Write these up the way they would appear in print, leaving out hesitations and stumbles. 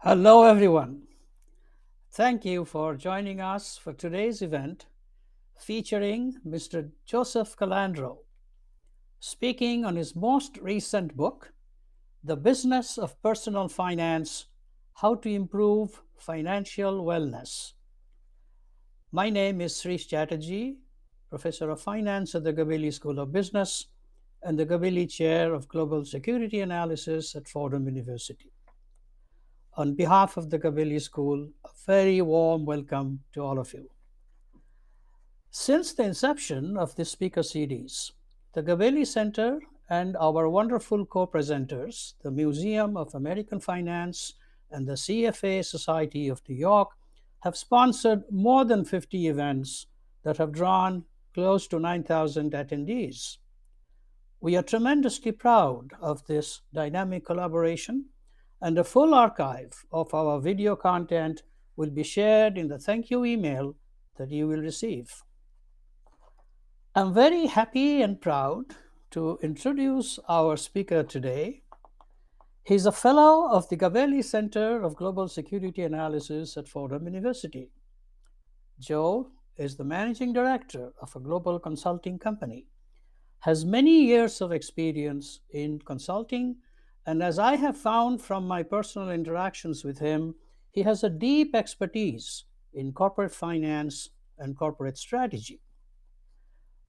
Hello, everyone. Thank you for joining us for today's event featuring Mr. Joseph Calandro, speaking on his most recent book, The Business of Personal Finance: How to Improve Financial Wellness. My name is Srish Chatterjee, Professor of Finance at the Gabelli School of Business and the Gabelli Chair of Global Security Analysis at Fordham University. On behalf of the Gabelli School, a very warm welcome to all of you. Since the inception of this speaker series, the Gabelli Center and our wonderful co-presenters, the Museum of American Finance and the CFA Society of New York, have sponsored more than 50 events that have drawn close to 9,000 attendees. We are tremendously proud of this dynamic collaboration, and a full archive of our video content will be shared in the thank you email that you will receive. I'm very happy and proud to introduce our speaker today. He's a fellow of the Gabelli Center of Global Security Analysis at Fordham University. Joe is the managing director of a global consulting company, has many years of experience in consulting, and as I have found from my personal interactions with him, he has a deep expertise in corporate finance and corporate strategy.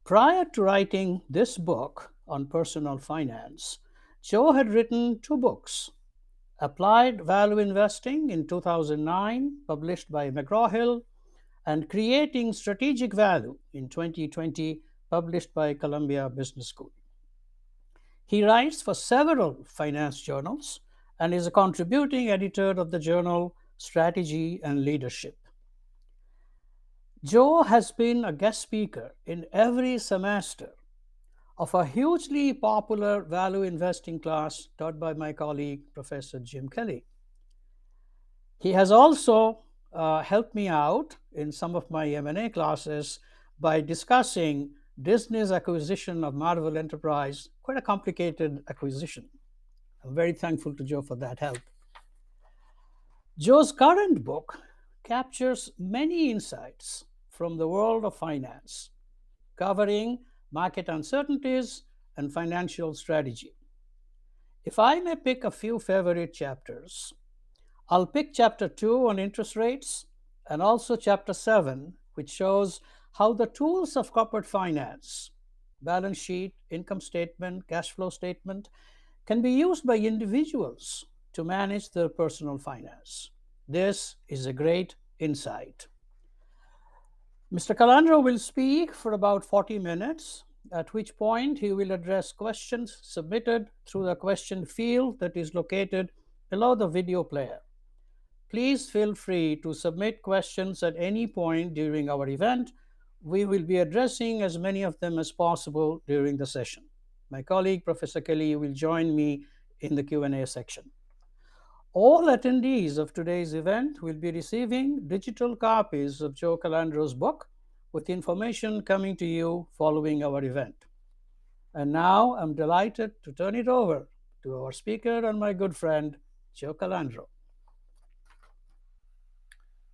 Prior to writing this book on personal finance, Joe had written two books: Applied Value Investing in 2009, published by McGraw-Hill, and Creating Strategic Value in 2020, published by Columbia Business School. He writes for several finance journals and is a contributing editor of the journal Strategy and Leadership. Joe has been a guest speaker in every semester of a hugely popular value investing class taught by my colleague, Professor Jim Kelly. He has also helped me out in some of my M&A classes by discussing Disney's acquisition of Marvel Enterprise, quite a complicated acquisition. I'm very thankful to Joe for that help. Joe's current book captures many insights from the world of finance, covering market uncertainties and financial strategy. If I may pick a few favorite chapters, I'll pick chapter 2 on interest rates and also chapter 7, which shows how the tools of corporate finance, balance sheet, income statement, cash flow statement, can be used by individuals to manage their personal finance. This is a great insight. Mr. Calandro will speak for about 40 minutes, at which point he will address questions submitted through the question field that is located below the video player. Please feel free to submit questions at any point during our event. We will be addressing as many of them as possible during the session. My colleague, Professor Kelly, will join me in the Q&A section. All attendees of today's event will be receiving digital copies of Joe Calandro's book, with information coming to you following our event. And now I'm delighted to turn it over to our speaker and my good friend, Joe Calandro.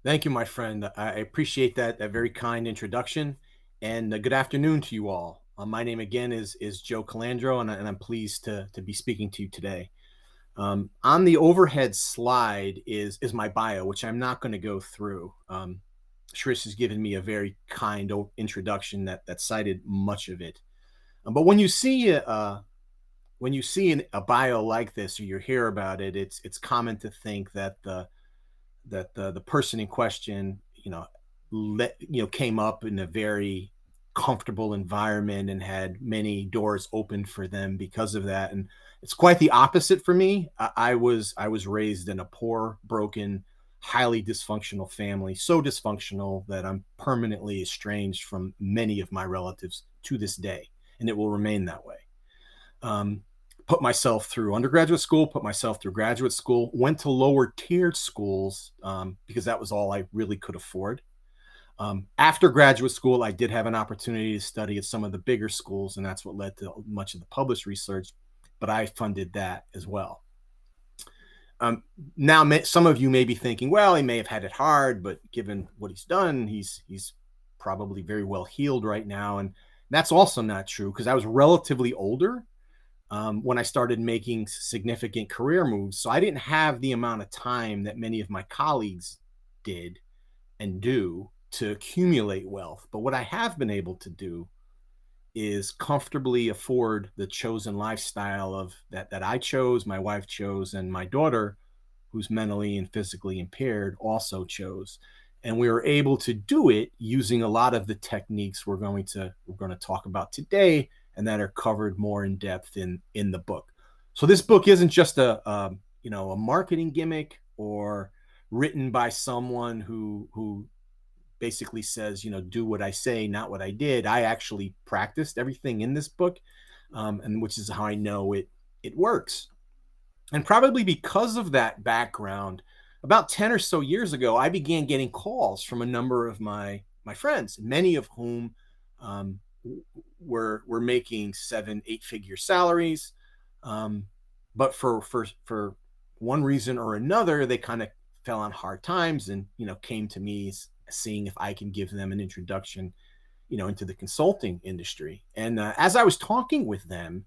Thank you, my friend. I appreciate that very kind introduction, and good afternoon to you all. My name again is Joe Calandro, and I'm pleased to be speaking to you today. On the overhead slide is my bio, which I'm not going to go through. Shrish has given me a very kind introduction that cited much of it. But when you see a bio like this, or you hear about it, it's common to think that the person in question, came up in a very comfortable environment and had many doors opened for them because of that. And it's quite the opposite for me. I was raised in a poor, broken, highly dysfunctional family, so dysfunctional that I'm permanently estranged from many of my relatives to this day, and it will remain that way. Put myself through undergraduate school, put myself through graduate school, went to lower tiered schools because that was all I really could afford. After graduate school, I did have an opportunity to study at some of the bigger schools, and that's what led to much of the published research, but I funded that as well. Now, some of you may be thinking, well, he may have had it hard, but given what he's done, he's probably very well healed right now. And that's also not true, because I was relatively older when I started making significant career moves. So I didn't have the amount of time that many of my colleagues did and do to accumulate wealth. But what I have been able to do is comfortably afford the chosen lifestyle of that I chose, my wife chose, and my daughter, who's mentally and physically impaired, also chose. And we were able to do it using a lot of the techniques we're going to talk about today, and that are covered more in depth in the book. So this book isn't just a marketing gimmick, or written by someone who basically says, do what I say, not what I did. I actually practiced everything in this book, and which is how I know it works. And probably because of that background, about 10 or so years ago, I began getting calls from a number of my friends, many of whom were making 7-8 figure salaries, but for one reason or another, they kind of fell on hard times, and came to me seeing if I can give them an introduction, into the consulting industry. And as I was talking with them,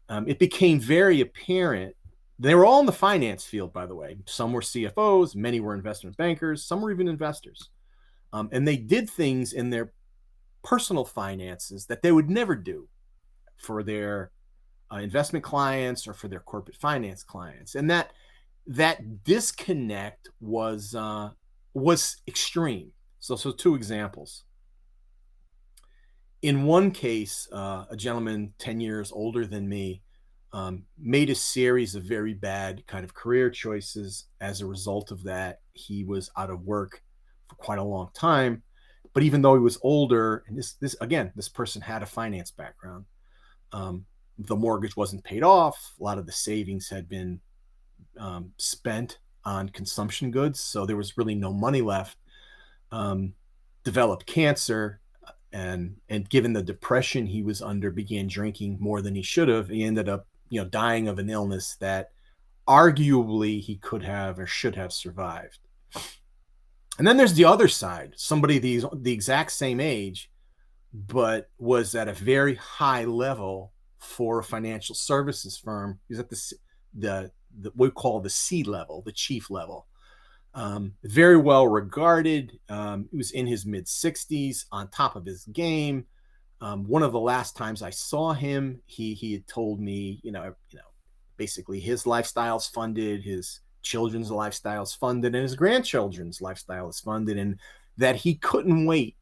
it became very apparent. They were all in the finance field, by the way. Some were CFOs, many were investment bankers, some were even investors. And they did things in their personal finances that they would never do for their investment clients or for their corporate finance clients. And that disconnect was extreme. So two examples. In one case, a gentleman 10 years older than me made a series of very bad kind of career choices. As a result of that, he was out of work for quite a long time. But even though he was older, and this person had a finance background, the mortgage wasn't paid off. A lot of the savings had been spent on consumption goods, so there was really no money left. Developed cancer, and given the depression he was under, began drinking more than he should have. He ended up, dying of an illness that arguably he could have or should have survived. And then there's the other side, somebody the exact same age, but was at a very high level for a financial services firm. He's at the what we call the C level, the chief level. Very well regarded. He was in his mid-60s, on top of his game. One of the last times I saw him, he had told me, basically his lifestyle's funded, his children's lifestyle's funded, and his grandchildren's lifestyle is funded, and that he couldn't wait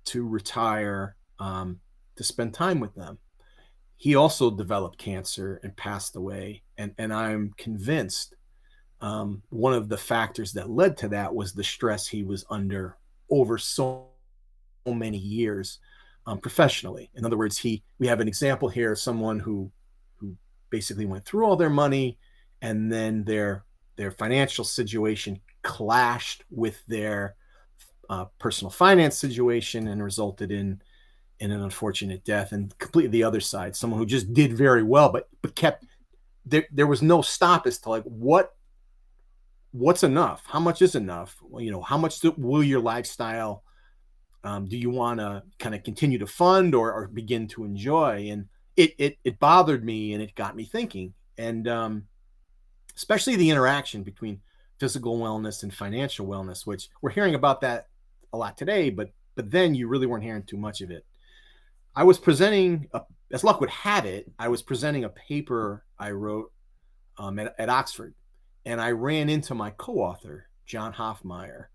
to retire to spend time with them. He also developed cancer and passed away, and I'm convinced one of the factors that led to that was the stress he was under over so many years professionally. In other words, we have an example here of someone who basically went through all their money, and then their financial situation clashed with their personal finance situation and resulted in an unfortunate death. And completely the other side, someone who just did very well, but kept there was no stop as to like what's enough, how much is enough, how much will your lifestyle do you want to kind of continue to fund or begin to enjoy? And it bothered me, and it got me thinking. And especially the interaction between physical wellness and financial wellness, which we're hearing about that a lot today, but then you really weren't hearing too much of it. I was presenting, as luck would have it, I was presenting a paper I wrote at Oxford, and I ran into my co-author, John Hoffmeyer,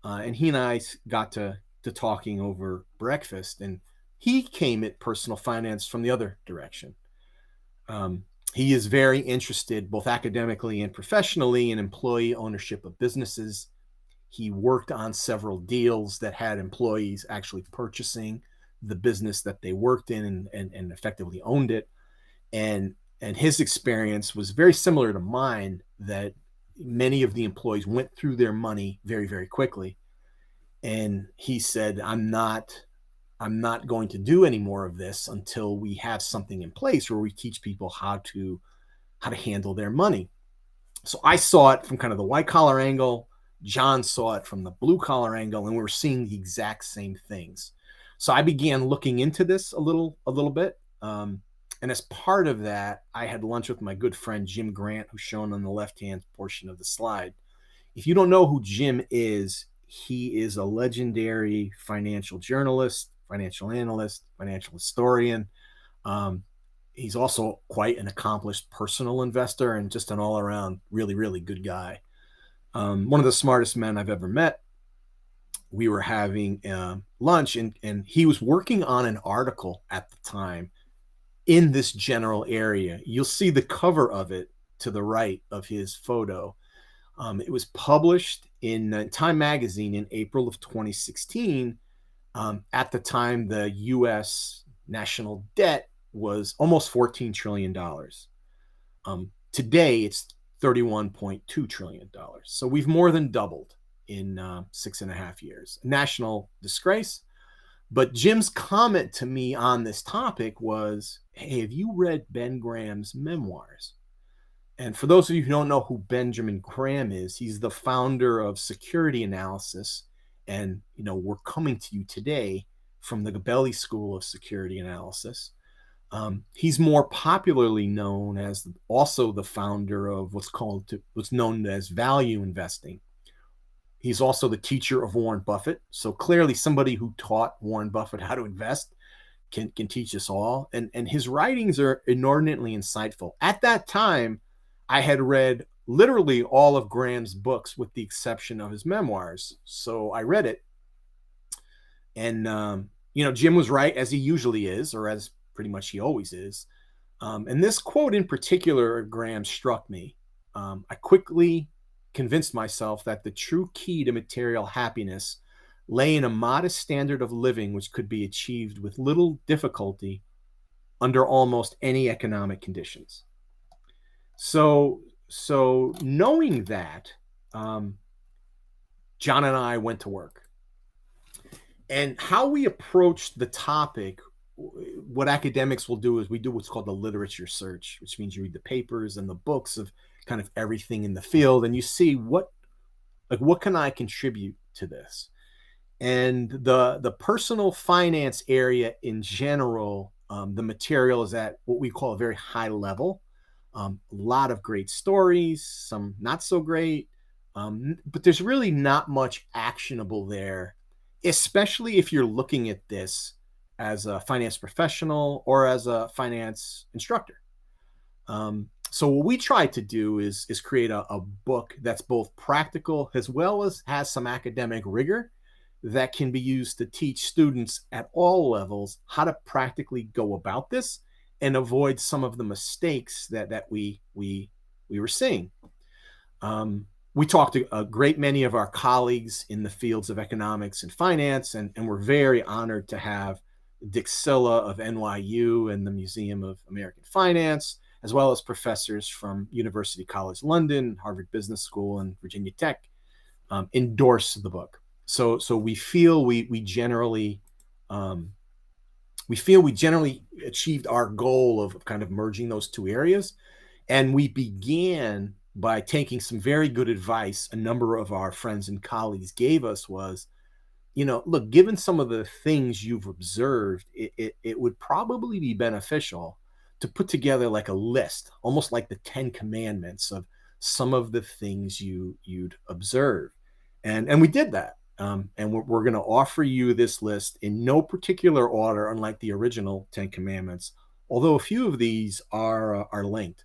and he and I got to talking over breakfast, and he came at personal finance from the other direction. He is very interested, both academically and professionally, in employee ownership of businesses. He worked on several deals that had employees actually purchasing the business that they worked in and effectively owned it. And his experience was very similar to mine, that many of the employees went through their money very, very quickly. And he said, I'm not going to do any more of this until we have something in place where we teach people how to handle their money. So I saw it from kind of the white collar angle. John saw it from the blue collar angle, and we were seeing the exact same things. So I began looking into this a little bit. And as part of that, I had lunch with my good friend Jim Grant, who's shown on the left-hand portion of the slide. If you don't know who Jim is, he is a legendary financial journalist, financial analyst, financial historian. Um, he's also quite an accomplished personal investor and just an all-around really, really good guy. One of the smartest men I've ever met. We were having lunch, and he was working on an article at the time in this general area. You'll see the cover of it to the right of his photo. It was published in Time Magazine in April of 2016. At the time, the U.S. national debt was almost $14 trillion. Today, it's $31.2 trillion. So we've more than doubled in 6.5 years. National disgrace. But Jim's comment to me on this topic was, hey, have you read Ben Graham's memoirs? And for those of you who don't know who Benjamin Graham is, he's the founder of security analysis. And, we're coming to you today from the Gabelli School of Security Analysis. He's more popularly known as also the founder of what's known as value investing. He's also the teacher of Warren Buffett. So clearly somebody who taught Warren Buffett how to invest can teach us all. And his writings are inordinately insightful. At that time, I had read literally all of Graham's books with the exception of his memoirs. So I read it. And, Jim was right, as he usually is, or as pretty much he always is. And this quote in particular, Graham, struck me. I quickly convinced myself that the true key to material happiness lay in a modest standard of living which could be achieved with little difficulty under almost any economic conditions. So knowing that, John and I went to work. And how we approached the topic, what academics will do is we do what's called the literature search, which means you read the papers and the books of kind of everything in the field, and you see what can I contribute to this. And the personal finance area in general, the material is at what we call a very high level. A lot of great stories, some not so great, but there's really not much actionable there, especially if you're looking at this as a finance professional or as a finance instructor. So what we try to do is create a book that's both practical as well as has some academic rigor that can be used to teach students at all levels how to practically go about this and avoid some of the mistakes that we were seeing. We talked to a great many of our colleagues in the fields of economics and finance, and we're very honored to have Dick Silla of NYU and the Museum of American Finance, as well as professors from University College London, Harvard Business School, and Virginia Tech endorse the book. So we feel we generally achieved our goal of kind of merging those two areas. And we began by taking some very good advice a number of our friends and colleagues gave us was, look, given some of the things you've observed, it would probably be beneficial to put together like a list, almost like the 10 Commandments of some of the things you'd observe. And we did that. And we're going to offer you this list in no particular order, unlike the original 10 Commandments, although a few of these are linked.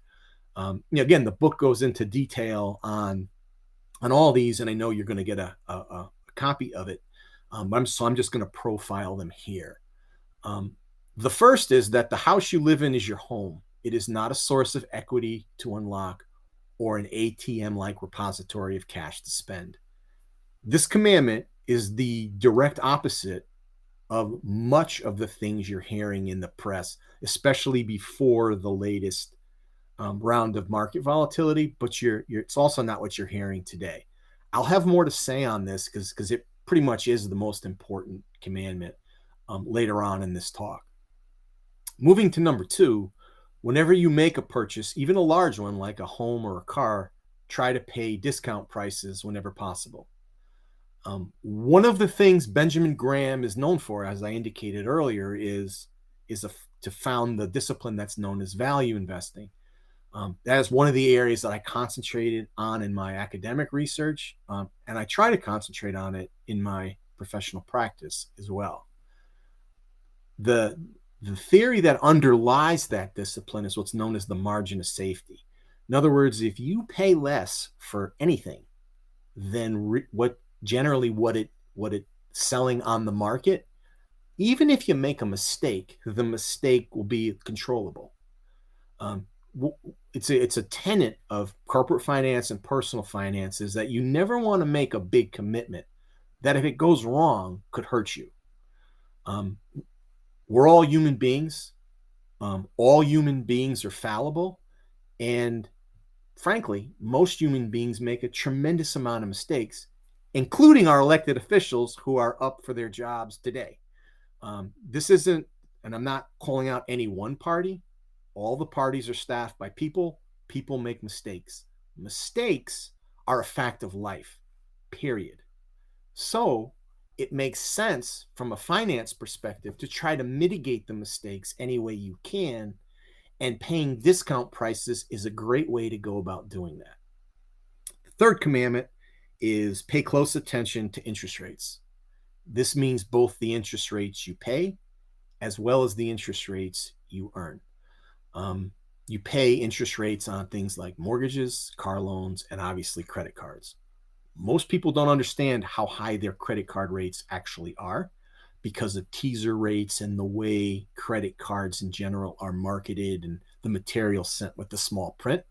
Again, the book goes into detail on all these, and I know you're going to get a copy of it. I'm just going to profile them here. The first is that the house you live in is your home. It is not a source of equity to unlock or an ATM-like repository of cash to spend. This commandment is the direct opposite of much of the things you're hearing in the press, especially before the latest round of market volatility, but it's also not what you're hearing today. I'll have more to say on this because it pretty much is the most important commandment later on in this talk. Moving to number 2, whenever you make a purchase, even a large one like a home or a car, try to pay discount prices whenever possible. One of the things Benjamin Graham is known for, as I indicated earlier, is to found the discipline that's known as value investing. That is one of the areas that I concentrated on in my academic research, and I try to concentrate on it in my professional practice as well. The theory that underlies that discipline is what's known as the margin of safety. In other words, if you pay less for anything than what it's selling on the market, even if you make a mistake, the mistake will be controllable. It's a tenet of corporate finance and personal finance is that you never want to make a big commitment that if it goes wrong could hurt you. We're all human beings. All human beings are fallible. And frankly, most human beings make a tremendous amount of mistakes, including our elected officials who are up for their jobs today. This isn't, and I'm not calling out any one party. All the parties are staffed by people. People make mistakes. Mistakes are a fact of life, period. So it makes sense from a finance perspective to try to mitigate the mistakes any way you can, and paying discount prices is a great way to go about doing that. The third commandment is pay close attention to interest rates. This means both the interest rates you pay as well as the interest rates you earn. You pay interest rates on things like mortgages, car loans, and obviously credit cards. Most people don't understand how high their credit card rates actually are because of teaser rates and the way credit cards in general are marketed and the material sent with the small print.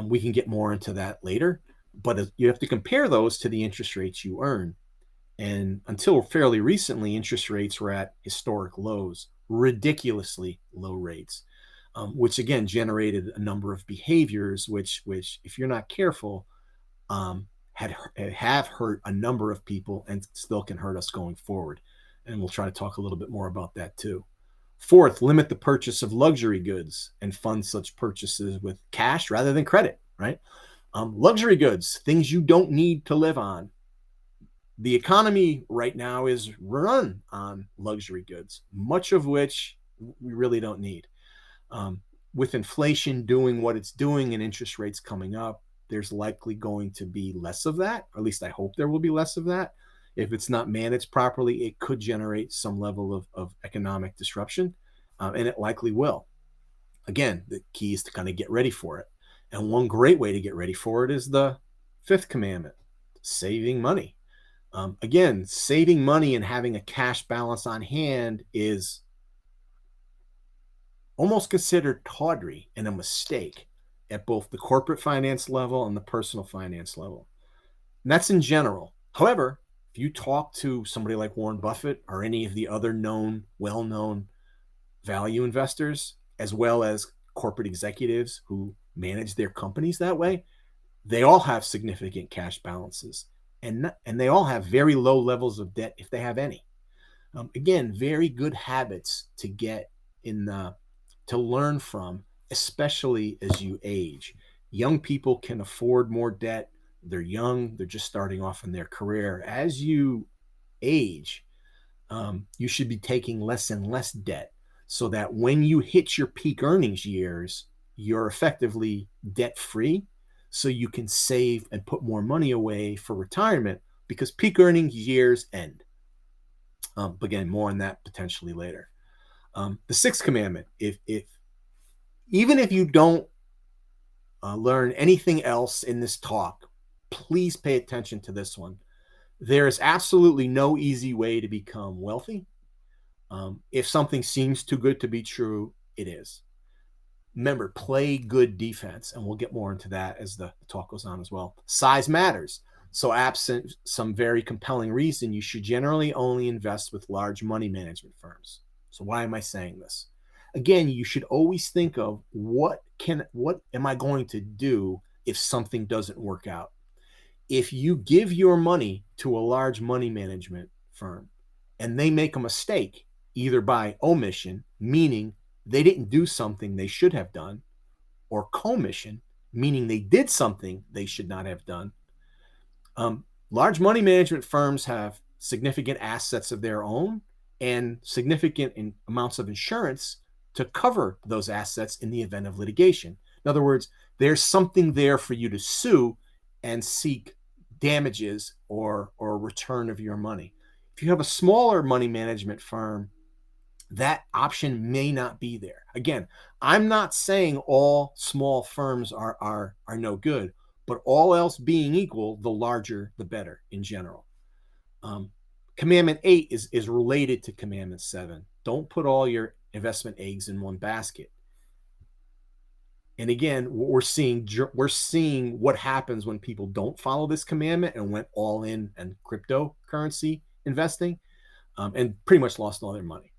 We can get more into that later, but you have to compare those to the interest rates you earn. And until fairly recently, interest rates were at historic lows, ridiculously low rates, which again generated a number of behaviors which if you're not careful, have hurt a number of people and still can hurt us going forward. And we'll try to talk a little bit more about that too. Fourth, limit the purchase of luxury goods and fund such purchases with cash rather than credit, right? Luxury goods, things you don't need to live on. The economy right now is run on luxury goods, much of which we really don't need. With inflation doing what it's doing and interest rates coming up, there's likely going to be less of that, or at least I hope there will be less of that. If it's not managed properly, it could generate some level of economic disruption, and it likely will. Again, the key is to kind of get ready for it. And one great way to get ready for it is the fifth commandment, saving money. Again, saving money and having a cash balance on hand is almost considered tawdry and a mistake at both the corporate finance level and the personal finance level. And that's in general. However, if you talk to somebody like Warren Buffett or any of the other well-known value investors, as well as corporate executives who manage their companies that way, they all have significant cash balances. And they all have very low levels of debt if they have any. Again, very good habits to get to learn from, especially as you age. Young people can afford more debt. They're young. They're just starting off in their career. As you age, you should be taking less and less debt so that when you hit your peak earnings years, you're effectively debt-free, so you can save and put more money away for retirement because peak earnings years end. Again, more on that potentially later. The sixth commandment, even if you don't learn anything else in this talk, please pay attention to this one. There is absolutely no easy way to become wealthy. If something seems too good to be true, it is. Remember, play good defense, and we'll get more into that as the talk goes on as well. Size matters. So absent some very compelling reason, you should generally only invest with large money management firms. So why am I saying this? Again, you should always think of what am I going to do if something doesn't work out? If you give your money to a large money management firm and they make a mistake, either by omission, meaning they didn't do something they should have done, or commission, meaning they did something they should not have done. Large money management firms have significant assets of their own and significant amounts of insurance to cover those assets in the event of litigation. In other words, there's something there for you to sue and seek damages or return of your money. If you have a smaller money management firm, that option may not be there. Again, I'm not saying all small firms are no good, but all else being equal, the larger, the better in general. Commandment 8 is related to Commandment 7. Don't put all your investment eggs in one basket. And again, we're seeing what happens when people don't follow this commandment and went all in and cryptocurrency investing, and pretty much lost all their money.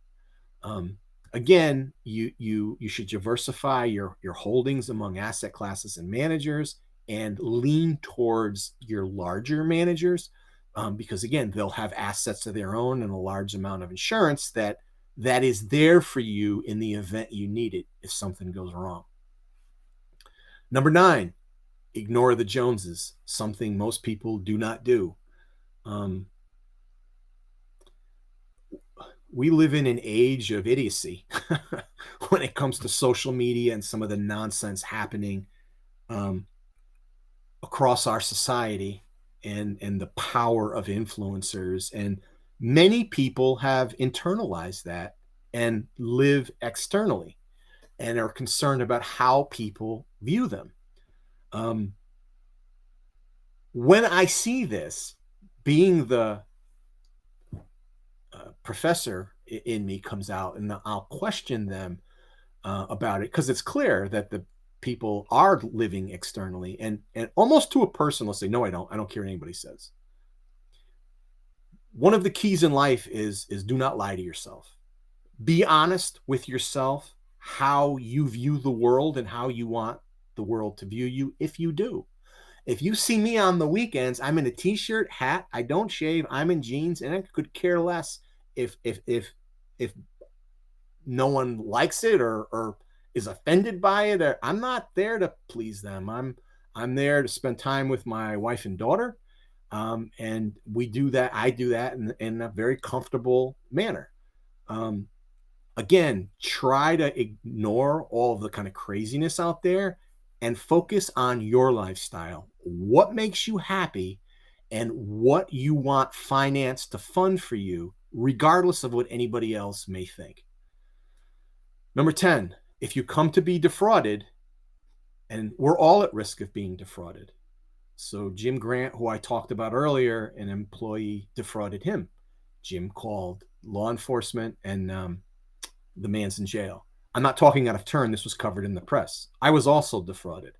Again, you should diversify your holdings among asset classes and managers, and lean towards your larger managers, because again, they'll have assets of their own and a large amount of insurance that is there for you in the event you need it if something goes wrong. Number 9, ignore the Joneses, something most people do not do. We live in an age of idiocy when it comes to social media and some of the nonsense happening across our society, and the power of influencers. And many people have internalized that and live externally and are concerned about how people view them. When I see this, being the professor in me comes out, and I'll question them about it, because it's clear that the people are living externally, and almost to a person will say, no, I don't care what anybody says. One of the keys in life is do not lie to yourself. Be honest with yourself, how you view the world and how you want the world to view you. If you do, if you see me on the weekends, I'm in a t-shirt, hat, I don't shave, I'm in jeans, and I could care less if no one likes it or is offended by it. Or I'm not there to please them. I'm there to spend time with my wife and daughter, and we do that. I do that in a very comfortable manner. Again, try to ignore all of the kind of craziness out there and focus on your lifestyle, what makes you happy, and what you want finance to fund for you, regardless of what anybody else may think. Number 10, if you come to be defrauded, and we're all at risk of being defrauded. So Jim Grant, who I talked about earlier, an employee defrauded him. Jim called law enforcement, and the man's in jail. I'm not talking out of turn. This was covered in the press. I was also defrauded.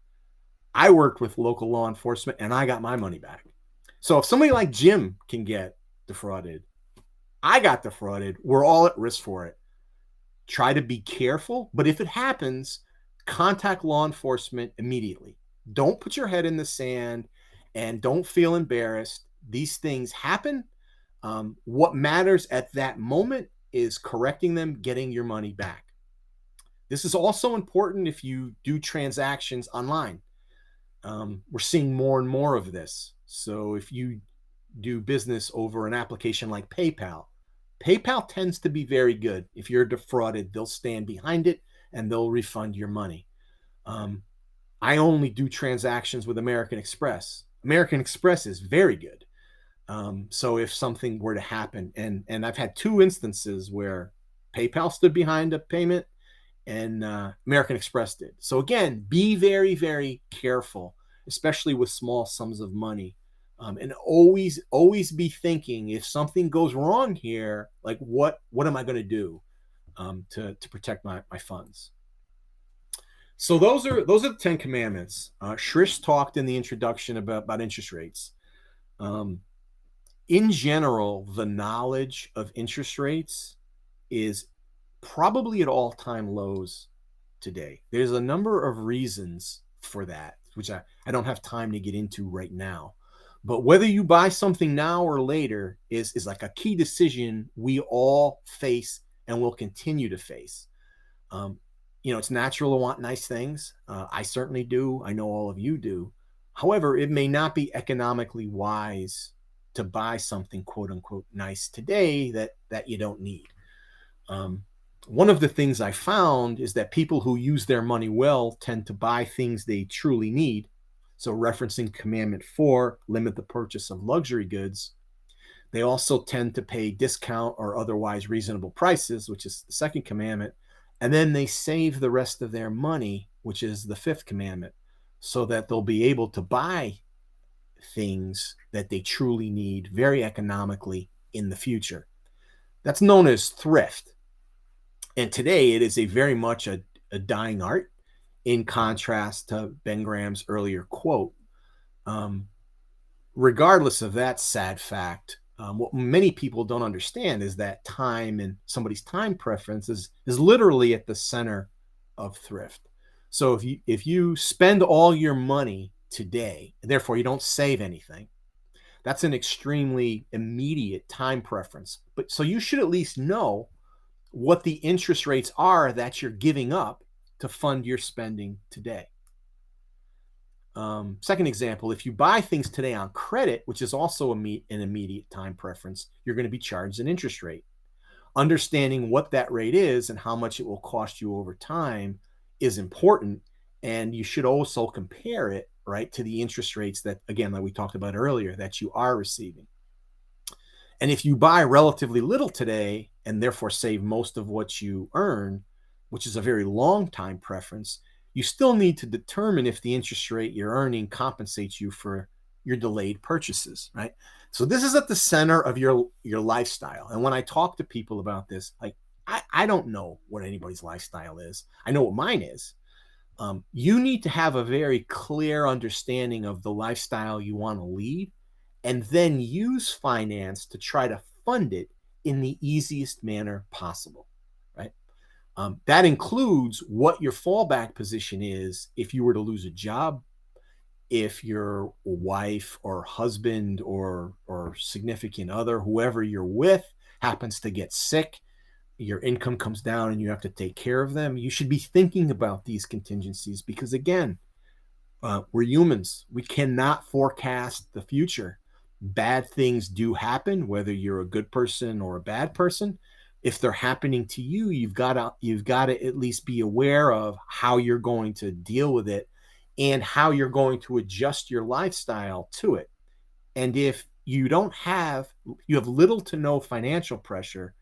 I worked with local law enforcement, and I got my money back. So if somebody like Jim can get defrauded, I got defrauded, we're all at risk for it. Try to be careful, but if it happens, contact law enforcement immediately. Don't put your head in the sand and don't feel embarrassed. These things happen. What matters at that moment is correcting them, getting your money back. This is also important if you do transactions online. We're seeing more and more of this. So if you do business over an application like PayPal, PayPal tends to be very good. If you're defrauded, they'll stand behind it and they'll refund your money. I only do transactions with American Express. American Express is very good. So if something were to happen, and I've had 2 instances where PayPal stood behind a payment and American Express did. So again, be very, very careful, especially with small sums of money. And always be thinking, if something goes wrong here, like what am I going to do to protect my funds? So those are the 10 commandments. Shrish talked in the introduction about interest rates. In general, the knowledge of interest rates is probably at all-time lows today. There's a number of reasons for that, which I don't have time to get into right now. But whether you buy something now or later is like a key decision we all face and will continue to face. It's natural to want nice things. I certainly do. I know all of you do. However, it may not be economically wise to buy something quote unquote nice today that you don't need. One of the things I found is that people who use their money well tend to buy things they truly need. So, referencing Commandment 4, limit the purchase of luxury goods. They also tend to pay discount or otherwise reasonable prices, which is the second commandment. And then they save the rest of their money, which is the fifth commandment, so that they'll be able to buy things that they truly need very economically in the future. That's known as thrift. And today it is a very much a dying art, in contrast to Ben Graham's earlier quote. Regardless of that sad fact, what many people don't understand is that time and somebody's time preference is literally at the center of thrift. So if you spend all your money today, and therefore you don't save anything, that's an extremely immediate time preference. But so you should at least know what the interest rates are that you're giving up to fund your spending today. Second example, if you buy things today on credit, which is also an immediate time preference, you're going to be charged an interest rate. Understanding what that rate is and how much it will cost you over time is important. And you should also compare it, right, to the interest rates that, again, like we talked about earlier, that you are receiving. And if you buy relatively little today and therefore save most of what you earn, which is a very long time preference, you still need to determine if the interest rate you're earning compensates you for your delayed purchases, right? So this is at the center of your lifestyle. And when I talk to people about this, like, I don't know what anybody's lifestyle is. I know what mine is. You need to have a very clear understanding of the lifestyle you want to lead, and then use finance to try to fund it in the easiest manner possible, right? That includes what your fallback position is if you were to lose a job, if your wife or husband or significant other, whoever you're with, happens to get sick, your income comes down and you have to take care of them. You should be thinking about these contingencies because, again, we're humans. We cannot forecast the future. Bad things do happen, whether you're a good person or a bad person. If they're happening to you, you've got to at least be aware of how you're going to deal with it and how you're going to adjust your lifestyle to it. And if you have little to no financial pressure,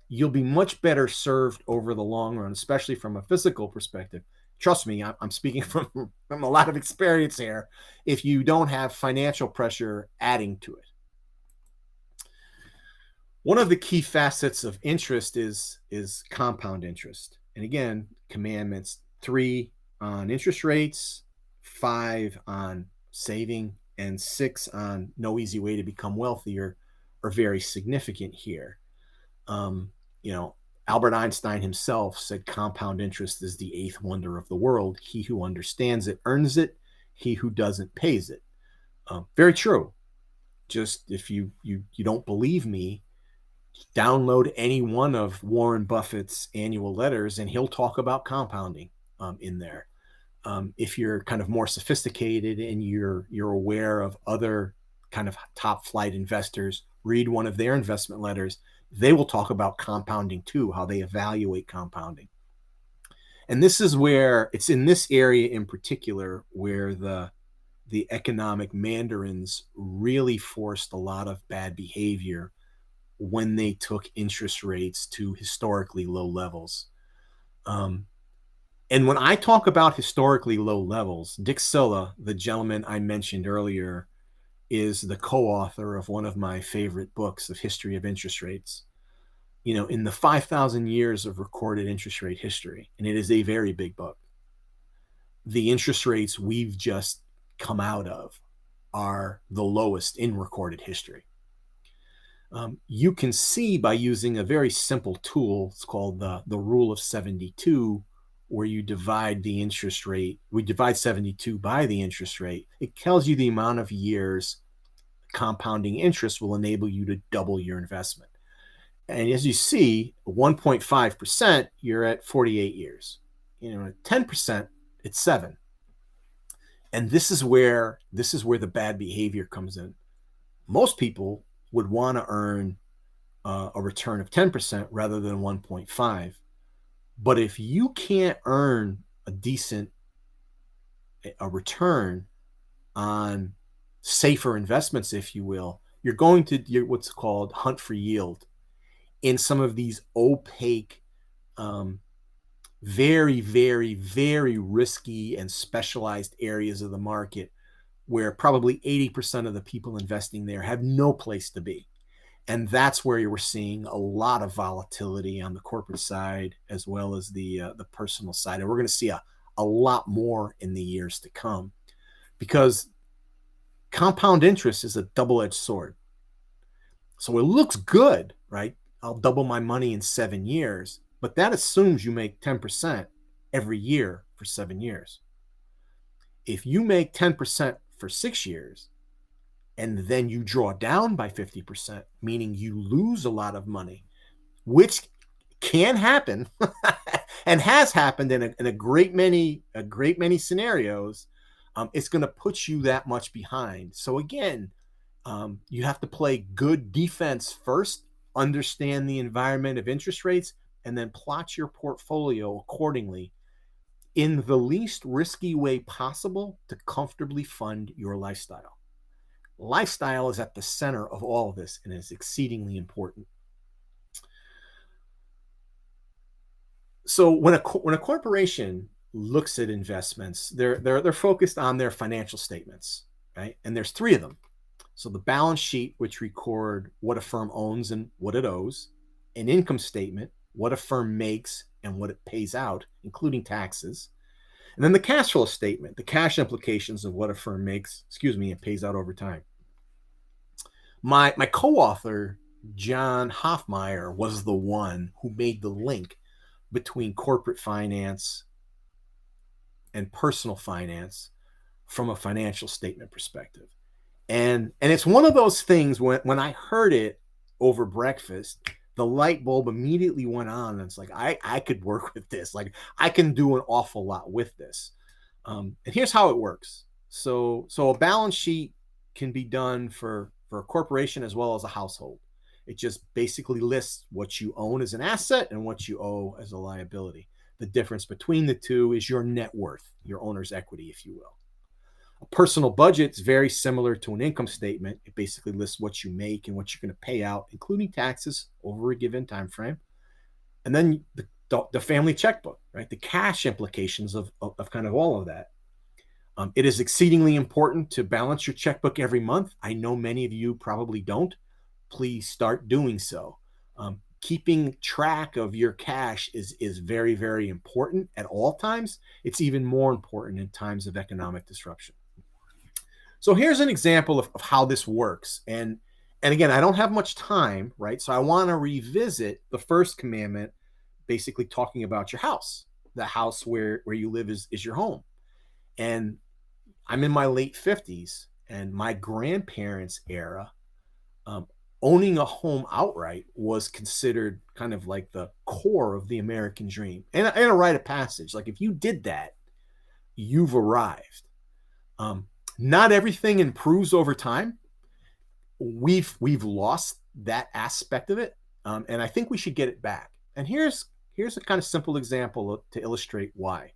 you'll be much better served over the long run, especially from a physical perspective. Trust me, I'm speaking from a lot of experience here. If you don't have financial pressure adding to it. One of the key facets of interest is compound interest. And again, commandments 3 on interest rates, 5 on saving, and 6 on no easy way to become wealthier are very significant here. Albert Einstein himself said compound interest is the 8th wonder of the world. He who understands it earns it. He who doesn't pays it. Very true. Just if you don't believe me, download any one of Warren Buffett's annual letters and he'll talk about compounding in there. If you're kind of more sophisticated and you're aware of other kind of top flight investors, read one of their investment letters. They will talk about compounding too, how they evaluate compounding. And this is where it's in this area in particular where the economic mandarins really forced a lot of bad behavior when they took interest rates to historically low levels. And when I talk about historically low levels, Dick Silla, the gentleman I mentioned earlier, is the co-author of one of my favorite books, of History of Interest Rates. In the 5,000 years of recorded interest rate history, and it is a very big book, the interest rates we've just come out of are the lowest in recorded history. You can see by using a very simple tool, it's called the rule of 72, where you divide the interest rate. We divide 72 by the interest rate. It tells you the amount of years compounding interest will enable you to double your investment. And as you see, 1.5%, you're at 48 years. at 10%, it's 7. And this is where the bad behavior comes in. Most people would want to earn a return of 10% rather than 1.5. But if you can't earn a return on safer investments, if you will, you're going to what's called hunt for yield in some of these opaque, very, very, very risky and specialized areas of the market where probably 80% of the people investing there have no place to be. And that's where you were seeing a lot of volatility on the corporate side as well as the personal side. And we're going to see a lot more in the years to come, because compound interest is a double-edged sword. So it looks good, right? I'll double my money in 7 years, but that assumes you make 10% every year for 7 years. If you make 10% for 6 years, and then you draw down by 50%, meaning you lose a lot of money, which can happen and has happened in a great many scenarios, it's going to put you that much behind. So again, you have to play good defense first, understand the environment of interest rates, and then plot your portfolio accordingly in the least risky way possible to comfortably fund your lifestyle. Lifestyle is at the center of all of this and is exceedingly important. So when a corporation looks at investments, they're focused on their financial statements, right? And there's 3 of them. So the balance sheet, which record what a firm owns and what it owes, an income statement, what a firm makes and what it pays out, including taxes, and then the cash flow statement, the cash implications of what a firm makes, and pays out over time. My co-author, John Hofmeier, was the one who made the link between corporate finance and personal finance from a financial statement perspective. And it's one of those things when I heard it over breakfast, the light bulb immediately went on. And it's like, I could work with this. Like, I can do an awful lot with this. And here's how it works. So a balance sheet can be done for a corporation as well as a household. It just basically lists what you own as an asset and what you owe as a liability. The difference between the two is your net worth, your owner's equity, if you will. A personal budget is very similar to an income statement. It basically lists what you make and what you're going to pay out, including taxes over a given time frame. And then the family checkbook, right? The cash implications of kind of all of that. It is exceedingly important to balance your checkbook every month. I know many of you probably don't. Please start doing so. Keeping track of your cash is very, very important at all times. It's even more important in times of economic disruption. So here's an example of how this works. And again, I don't have much time, right? So I want to revisit the first commandment, basically talking about your house. The house where you live is your home. And I'm in my late 50s, and my grandparents' era, owning a home outright was considered kind of like the core of the American dream and a rite of passage. Like, if you did that, you've arrived. Not everything improves over time. We've lost that aspect of it, and I think we should get it back. And here's a kind of simple example to illustrate why.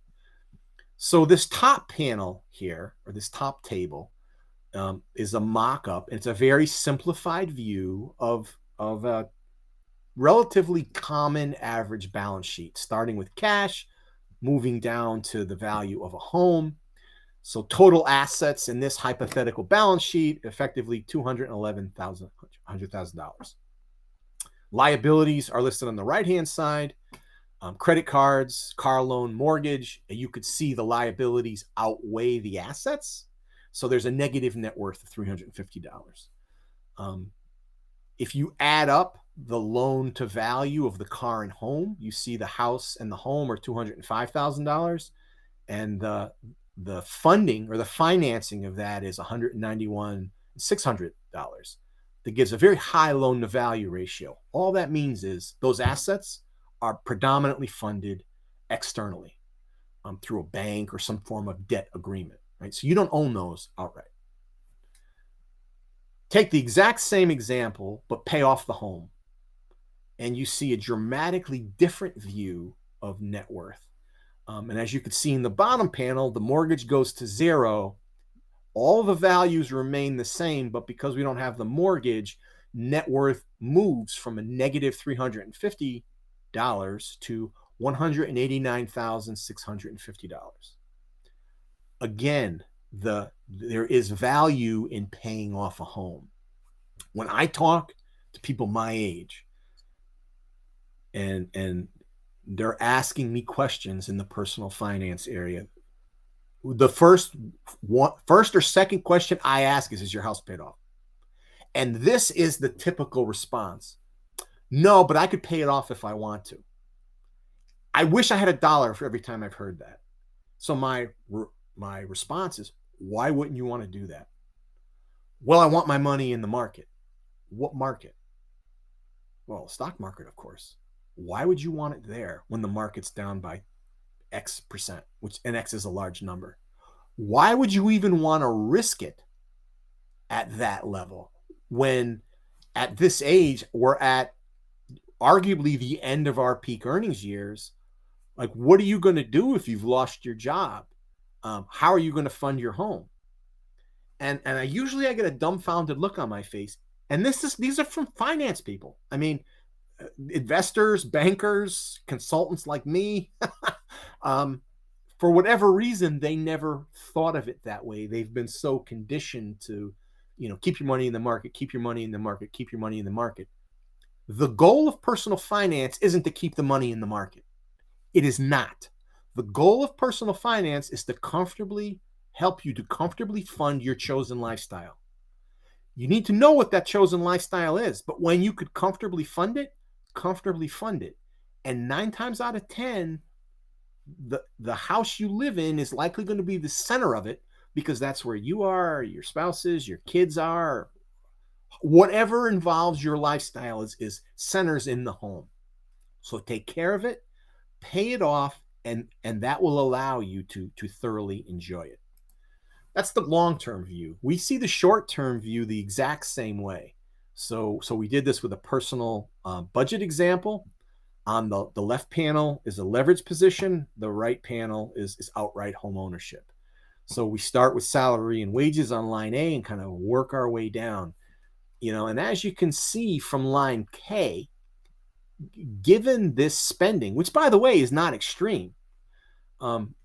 So this top panel here, or this top table, is a mock-up. It's a very simplified view of a relatively common average balance sheet, starting with cash, moving down to the value of a home. So total assets in this hypothetical balance sheet, effectively $211,000. Liabilities are listed on the right-hand side. Credit cards, car loan, mortgage. You could see the liabilities outweigh the assets. So there's a negative net worth of $350. If you add up the loan to value of the car and home, you see the house and the home are $205,000. And the funding or the financing of that is $191,600. That gives a very high loan to value ratio. All that means is those assets are predominantly funded externally. through a bank or some form of debt agreement, right? So you don't own those outright. Take the exact same example, but pay off the home, and you see a dramatically different view of net worth. And as you can see in the bottom panel, the mortgage goes to zero. All the values remain the same, but because we don't have the mortgage, net worth moves from a negative $350 to $189,650. Again, there is value in paying off a home. When I talk to people my age and they're asking me questions in the personal finance area, the first or second question I ask is your house paid off? And this is the typical response. No, but I could pay it off if I want to. I wish I had $1 for every time I've heard that. So my response is, why wouldn't you want to do that? Well, I want my money in the market. What market? Well, stock market, of course. Why would you want it there when the market's down by X percent, and X is a large number? Why would you even want to risk it at that level when at this age we're at arguably the end of our peak earnings years? Like, what are you going to do if you've lost your job? How are you going to fund your home? And I usually get a dumbfounded look on my face. And these are from finance people. I mean, investors, bankers, consultants like me. For whatever reason, they never thought of it that way. They've been so conditioned to, keep your money in the market, keep your money in the market, keep your money in the market. The goal of personal finance isn't to keep the money in the market. It is not. The goal of personal finance is to help you to comfortably fund your chosen lifestyle. You need to know what that chosen lifestyle is, but when you could comfortably fund it. And 9 times out of 10, the house you live in is likely going to be the center of it, because that's where you are, your spouse is, your kids are. Whatever involves your lifestyle is centers in the home. So take care of it, pay it off, and that will allow you to thoroughly enjoy it. That's the long-term view. We see the short-term view the exact same way. So we did this with a personal budget example. On the left panel is a leverage position. The right panel is outright home ownership. So we start with salary and wages on line A and kind of work our way down. And as you can see from line K, given this spending, which by the way is not extreme,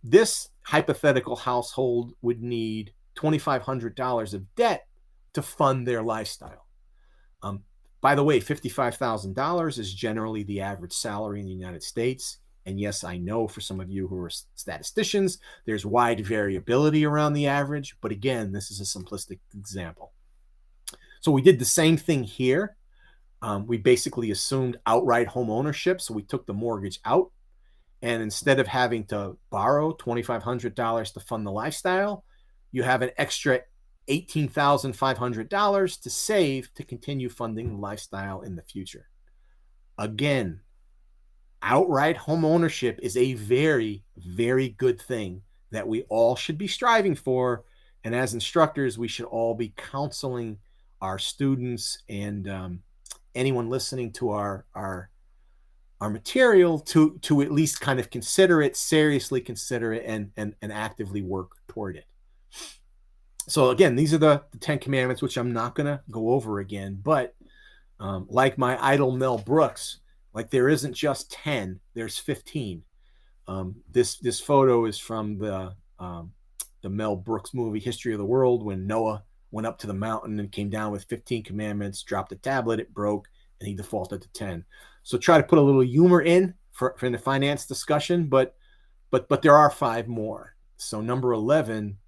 this hypothetical household would need $2,500 of debt to fund their lifestyle. By the way, $55,000 is generally the average salary in the United States. And yes, I know for some of you who are statisticians, there's wide variability around the average. But again, this is a simplistic example. So we did the same thing here. We basically assumed outright home ownership. So we took the mortgage out. And instead of having to borrow $2,500 to fund the lifestyle, you have an extra $18,500 to save to continue funding the lifestyle in the future. Again, outright home ownership is a very, very good thing that we all should be striving for. And as instructors, we should all be counseling our students and anyone listening to our material to at least kind of seriously consider it and actively work toward it. So again, these are the 10 commandments, which I'm not going to go over again, but like my idol Mel Brooks, like there isn't just 10, there's 15. This photo is from the Mel Brooks movie History of the World, when Noah went up to the mountain and came down with 15 commandments, dropped a tablet, it broke, and he defaulted to 10. So try to put a little humor in for the finance discussion, but there are 5 more. So number 11,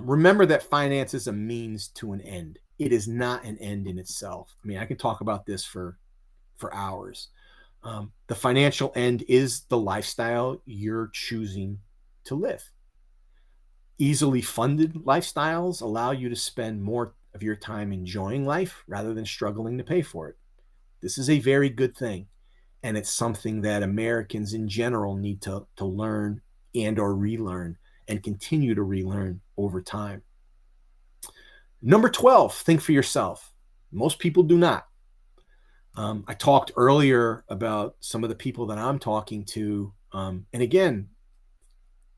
remember that finance is a means to an end. It is not an end in itself. I mean, I can talk about this for hours. The financial end is the lifestyle you're choosing to live. Easily funded lifestyles allow you to spend more of your time enjoying life rather than struggling to pay for it. This is a very good thing, and it's something that Americans in general need to learn and or relearn and continue to relearn over time. Number 12, think for yourself. Most people do not. I talked earlier about some of the people that I'm talking to. And again,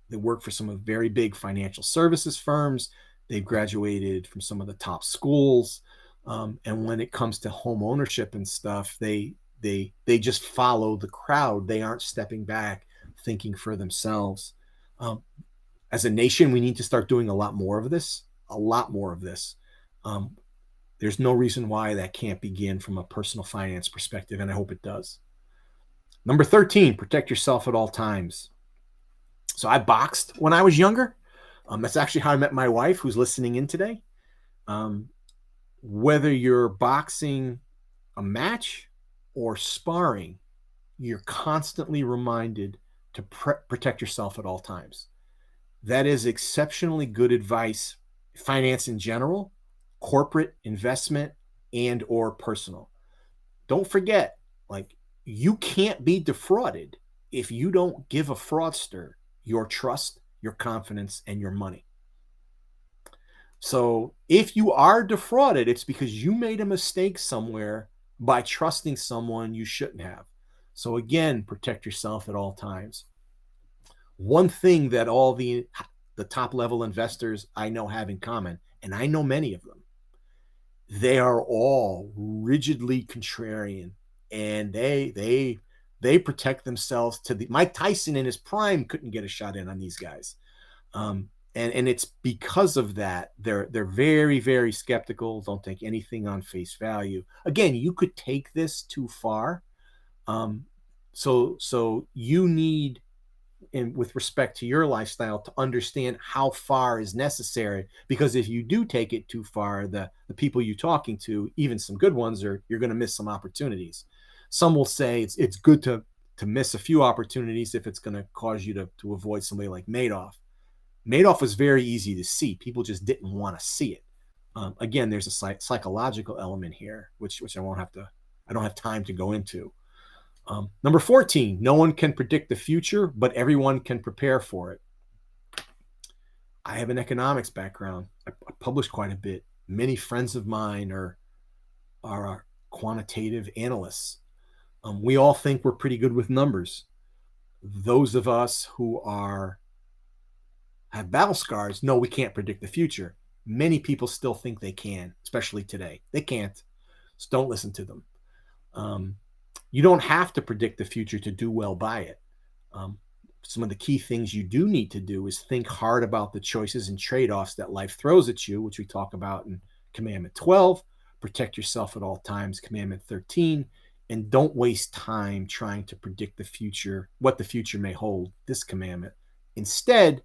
they work for some of very big financial services firms. They've graduated from some of the top schools. And when it comes to home ownership and stuff, they just follow the crowd. They aren't stepping back, thinking for themselves. As a nation, we need to start doing a lot more of this. There's no reason why that can't begin from a personal finance perspective, and I hope it does. Number 13, protect yourself at all times. So I boxed when I was younger. That's actually how I met my wife, who's listening in today. Whether you're boxing a match or sparring, you're constantly reminded to protect yourself at all times. That is exceptionally good advice, finance in general, corporate, investment, and or personal. Don't forget, like, you can't be defrauded if you don't give a fraudster your trust, your confidence, and your money. So if you are defrauded, it's because you made a mistake somewhere by trusting someone you shouldn't have. So again, protect yourself at all times. One thing that all the top level investors I know have in common, and I know many of them, they are all rigidly contrarian, and they protect themselves to the Mike Tyson in his prime couldn't get a shot in on these guys. And it's because of that they're very, very skeptical, don't take anything on face value. Again, you could take this too far. So you need, and with respect to your lifestyle, to understand how far is necessary, because if you do take it too far, the people you're talking to, even some good ones, you're going to miss some opportunities. Some will say it's good to miss a few opportunities if it's going to cause you to avoid somebody like Madoff. Madoff was very easy to see. People just didn't want to see it. Again, there's a psychological element here, which I don't have time to go into. Number 14, no one can predict the future, but everyone can prepare for it. I have an economics background. I published quite a bit. Many friends of mine are quantitative analysts. We all think we're pretty good with numbers. Those of us who have battle scars know we can't predict the future. Many people still think they can, especially today. They can't. So don't listen to them. You don't have to predict the future to do well by it. Some of the key things you do need to do is think hard about the choices and trade-offs that life throws at you, which we talk about in Commandment 12, protect yourself at all times, Commandment 13, and don't waste time trying to predict the future, what the future may hold, this commandment. Instead,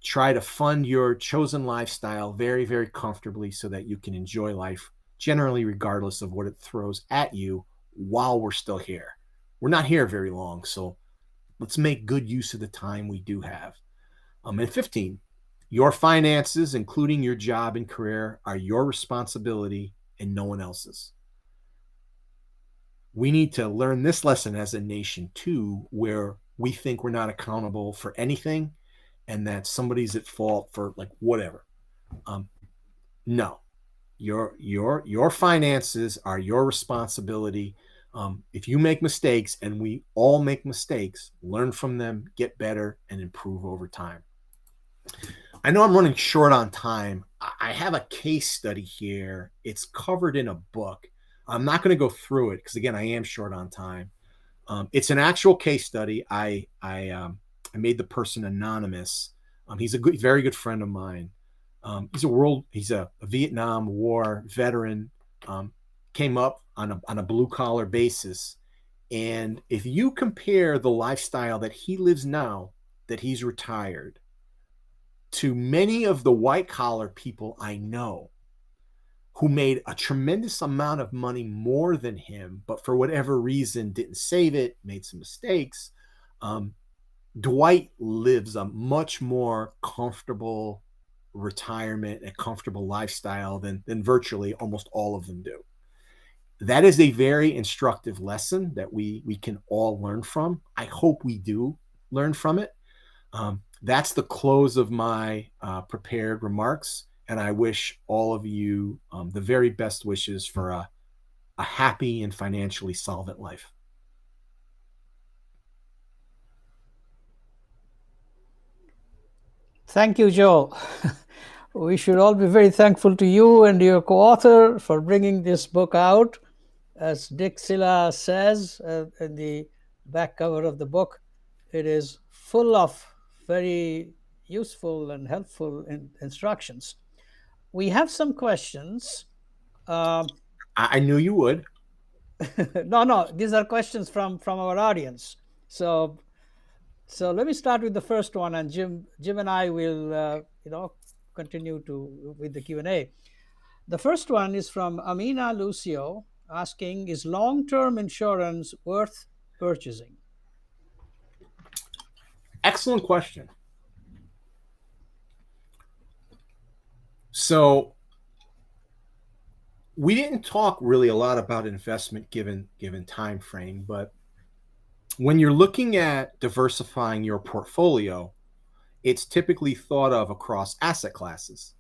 try to fund your chosen lifestyle very, very comfortably so that you can enjoy life, generally regardless of what it throws at you while we're still here. We're not here very long, so let's make good use of the time we do have. And 15, your finances, including your job and career, are your responsibility and no one else's. We need to learn this lesson as a nation too, where we think we're not accountable for anything and that somebody's at fault for like whatever. No, your finances are your responsibility. If you make mistakes, and we all make mistakes, learn from them, get better, and improve over time. I know I'm running short on time. I have a case study here. It's covered in a book. I'm not going to go through it because, again, I am short on time. It's an actual case study. I made the person anonymous. He's a very good friend of mine. He's a Vietnam War veteran. Came up on a blue collar basis, and if you compare the lifestyle that he lives now, that he's retired, to many of the white collar people I know who made a tremendous amount of money more than him, but for whatever reason didn't save it, made some mistakes, Dwight lives a much more comfortable retirement and comfortable lifestyle than virtually almost all of them do. That is a very instructive lesson that we can all learn from. I hope we do learn from it. that's the close of my prepared remarks. And I wish all of you the very best wishes for a happy and financially solvent life. Thank you, Joe. We should all be very thankful to you and your co-author for bringing this book out. As Dick Silla says in the back cover of the book, it is full of very useful and helpful instructions. We have some questions. I knew you would. No, these are questions from our audience. So let me start with the first one, and Jim and I will continue with the Q&A. The first one is from Amina Lucio, asking, is long-term insurance worth purchasing? Excellent question. So we didn't talk really a lot about investment given time frame, but when you're looking at diversifying your portfolio, it's typically thought of across asset classes.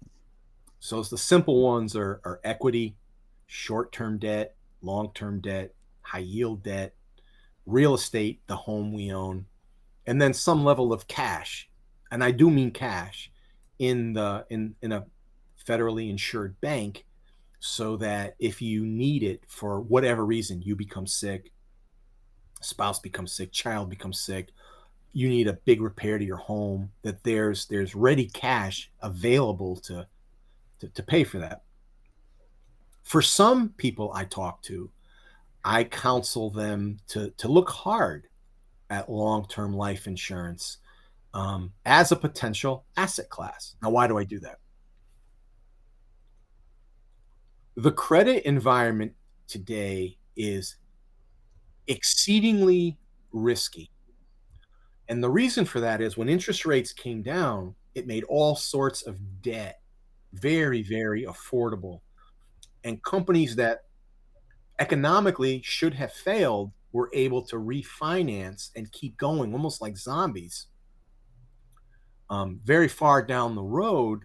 So the simple ones are equity, short-term debt, long-term debt, high-yield debt, real estate, the home we own, and then some level of cash. And I do mean cash in a federally insured bank, so that if you need it for whatever reason, you become sick, spouse becomes sick, child becomes sick, you need a big repair to your home, that there's ready cash available to pay for that. For some people I talk to, I counsel them to look hard at long-term life insurance as a potential asset class. Now, why do I do that? The credit environment today is exceedingly risky. And the reason for that is when interest rates came down, it made all sorts of debt very, very affordable. And companies that economically should have failed were able to refinance and keep going, almost like zombies, very far down the road.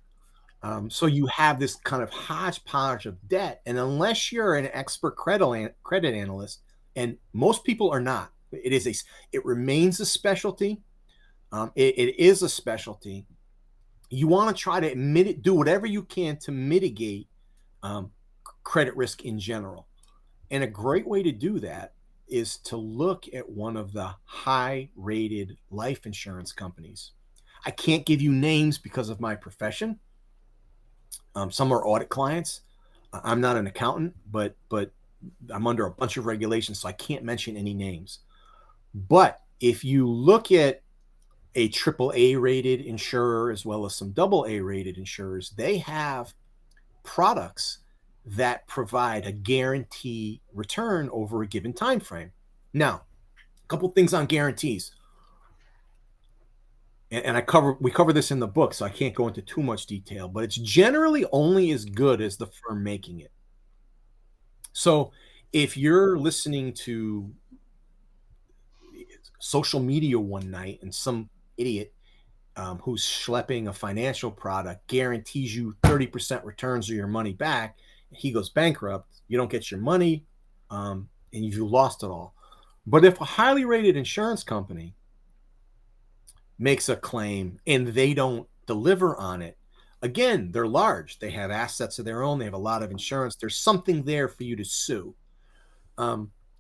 So you have this kind of hodgepodge of debt. And unless you're an expert credit analyst, and most people are not, it remains a specialty. It is a specialty. You want to try to do whatever you can to mitigate credit risk in general. And a great way to do that is to look at one of the high-rated life insurance companies. I can't give you names because of my profession. Some are audit clients. I'm not an accountant, but I'm under a bunch of regulations, so I can't mention any names. But if you look at a AAA rated insurer as well as some AA rated insurers, they have products that provide a guarantee return over a given time frame. Now, a couple things on guarantees. And we cover this in the book, so I can't go into too much detail, but it's generally only as good as the firm making it. So if you're listening to social media one night and some idiot who's schlepping a financial product guarantees you 30% returns or your money back, he goes bankrupt, you don't get your money, and you lost it all. But if a highly rated insurance company makes a claim and they don't deliver on it, again, they're large, they have assets of their own, they have a lot of insurance, there's something there for you to sue.